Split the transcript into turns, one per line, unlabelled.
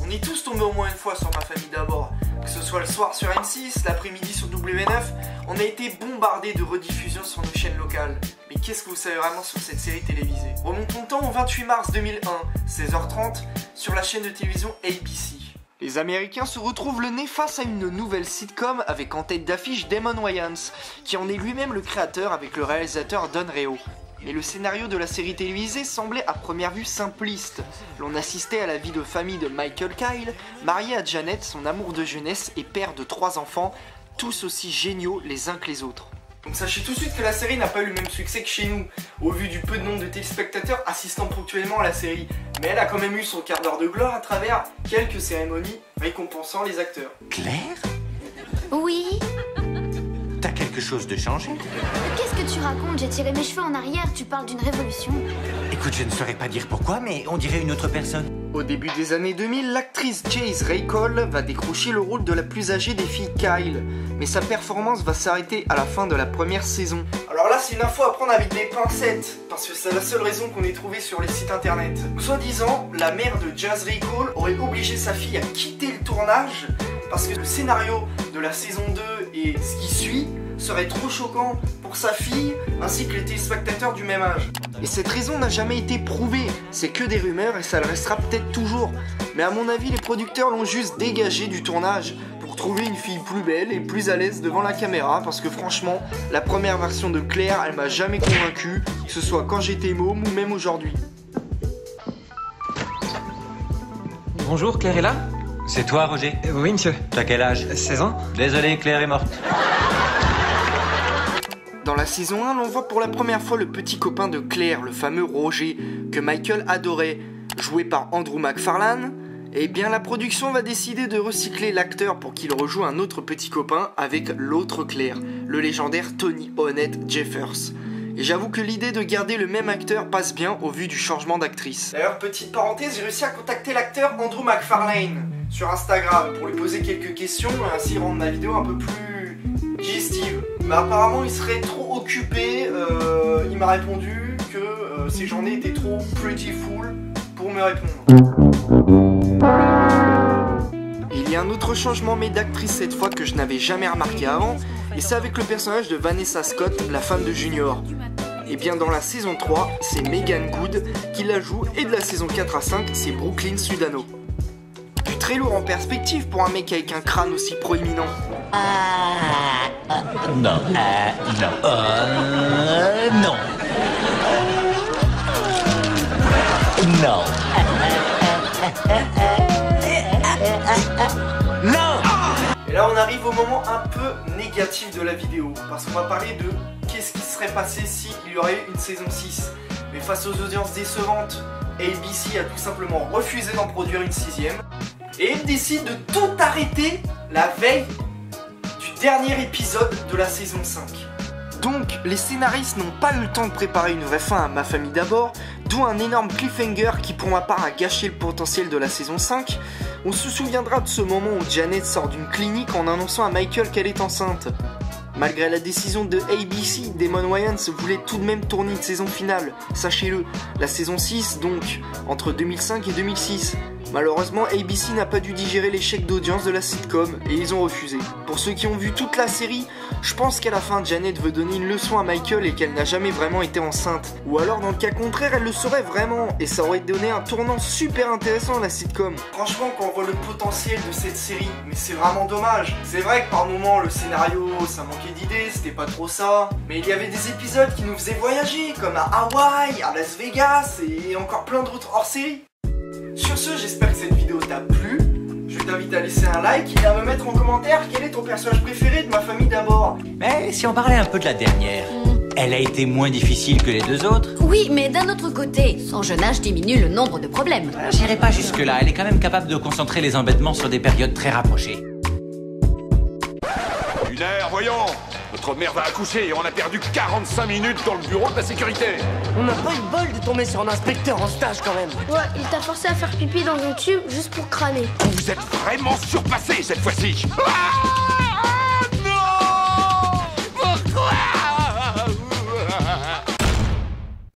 On est tous tombés au moins une fois sur Ma Famille d'abord. Que ce soit le soir sur M6, l'après-midi sur W9, on a été bombardés de rediffusions sur nos chaînes locales. Mais qu'est-ce que vous savez vraiment sur cette série télévisée? Remontons le temps au 28 mars 2001, 16h30, sur la chaîne de télévision ABC. Les Américains se retrouvent le nez face à une nouvelle sitcom avec en tête d'affiche Damon Wayans, qui en est lui-même le créateur avec le réalisateur Don Reo. Mais le scénario de la série télévisée semblait à première vue simpliste. L'on assistait à la vie de famille de Michael Kyle, marié à Janet, son amour de jeunesse et père de 3 enfants, tous aussi géniaux les uns que les autres. Donc sachez tout de suite que la série n'a pas eu le même succès que chez nous, au vu du peu de nombre de téléspectateurs assistant ponctuellement à la série. Mais elle a quand même eu son quart d'heure de gloire à travers quelques cérémonies récompensant les acteurs.
Claire?
Oui.
T'as quelque chose de changé?
Qu'est-ce que tu racontes? J'ai tiré mes cheveux en arrière, tu parles d'une révolution.
Écoute, je ne saurais pas dire pourquoi, mais on dirait une autre personne.
Au début des années 2000, l'actrice Jace Ray Cole va décrocher le rôle de la plus âgée des filles Kyle, mais sa performance va s'arrêter à la fin de la première saison. Alors là, c'est une info à prendre avec des pincettes, parce que c'est la seule raison qu'on ait trouvée sur les sites internet. Soi-disant, la mère de Jace Ray Cole aurait obligé sa fille à quitter le tournage, parce que le scénario de la saison 2 et ce qui suit serait trop choquant pour sa fille ainsi que les téléspectateurs du même âge. Et cette raison n'a jamais été prouvée, c'est que des rumeurs et ça le restera peut-être toujours. Mais à mon avis, les producteurs l'ont juste dégagé du tournage pour trouver une fille plus belle et plus à l'aise devant la caméra, parce que franchement, la première version de Claire, elle m'a jamais convaincu, que ce soit quand j'étais môme ou même aujourd'hui.
Bonjour, Claire est là?
C'est toi, Roger?
Oui, monsieur.
T'as quel âge?
16 ans.
Désolé, Claire est morte.
Dans la saison 1, l'on voit pour la première fois le petit copain de Claire, le fameux Roger, que Michael adorait, joué par Andrew McFarlane. Et bien la production va décider de recycler l'acteur pour qu'il rejoue un autre petit copain avec l'autre Claire, le légendaire Tony Honest Jeffers. Et j'avoue que l'idée de garder le même acteur passe bien au vu du changement d'actrice. D'ailleurs, petite parenthèse, j'ai réussi à contacter l'acteur Andrew McFarlane sur Instagram pour lui poser quelques questions et ainsi rendre ma vidéo un peu plus digestive. Mais apparemment il serait trop occupé, il m'a répondu que ses journées étaient trop pretty full pour me répondre. Et il y a un autre changement mais d'actrice cette fois que je n'avais jamais remarqué avant, et c'est avec le personnage de Vanessa Scott, la femme de Junior. Et bien dans la saison 3, c'est Megan Good qui la joue, et de la saison 4 à 5, c'est Brooklyn Sudano. Du très lourd en perspective pour un mec avec un crâne aussi proéminent.
Non. Non. Non. Non.
Et là on arrive au moment un peu négatif de la vidéo, parce qu'on va parler de qu'est-ce qui serait passé s'il y aurait eu une saison 6. Mais face aux audiences décevantes, ABC a tout simplement refusé d'en produire une 6ème, et il décide de tout arrêter la veille du dernier épisode de la saison 5. Donc, les scénaristes n'ont pas eu le temps de préparer une vraie fin à Ma Famille d'abord, d'où un énorme cliffhanger qui pour ma part a gâché le potentiel de la saison 5. On se souviendra de ce moment où Janet sort d'une clinique en annonçant à Michael qu'elle est enceinte. Malgré la décision de ABC, Damon Wayans voulait tout de même tourner une saison finale, sachez-le, la saison 6 donc, entre 2005 et 2006. Malheureusement, ABC n'a pas dû digérer l'échec d'audience de la sitcom et ils ont refusé. Pour ceux qui ont vu toute la série, je pense qu'à la fin Janet veut donner une leçon à Michael et qu'elle n'a jamais vraiment été enceinte. Ou alors dans le cas contraire, elle le serait vraiment et ça aurait donné un tournant super intéressant à la sitcom. Franchement, quand on voit le potentiel de cette série, mais c'est vraiment dommage. C'est vrai que par moments le scénario, ça manquait d'idées, c'était pas trop ça. Mais il y avait des épisodes qui nous faisaient voyager, comme à Hawaï, à Las Vegas et encore plein d'autres hors-série. Sur ce, j'espère que cette vidéo t'a plu. Je t'invite à laisser un like et à me mettre en commentaire quel est ton personnage préféré de Ma Famille d'abord.
Mais si on parlait un peu de la dernière, elle a été moins difficile que les deux autres.
Oui, mais d'un autre côté, son jeune âge diminue le nombre de problèmes.
J'irai pas jusque-là, elle est quand même capable de concentrer les embêtements sur des périodes très rapprochées.
1h, voyons. Notre mère va accoucher et on a perdu 45 minutes dans le bureau de la sécurité.
On n'a pas eu le bol de tomber sur un inspecteur en stage quand même.
Ouais, il t'a forcé à faire pipi dans un tube juste pour crâner.
Vous êtes vraiment surpassé cette fois-ci. Ah!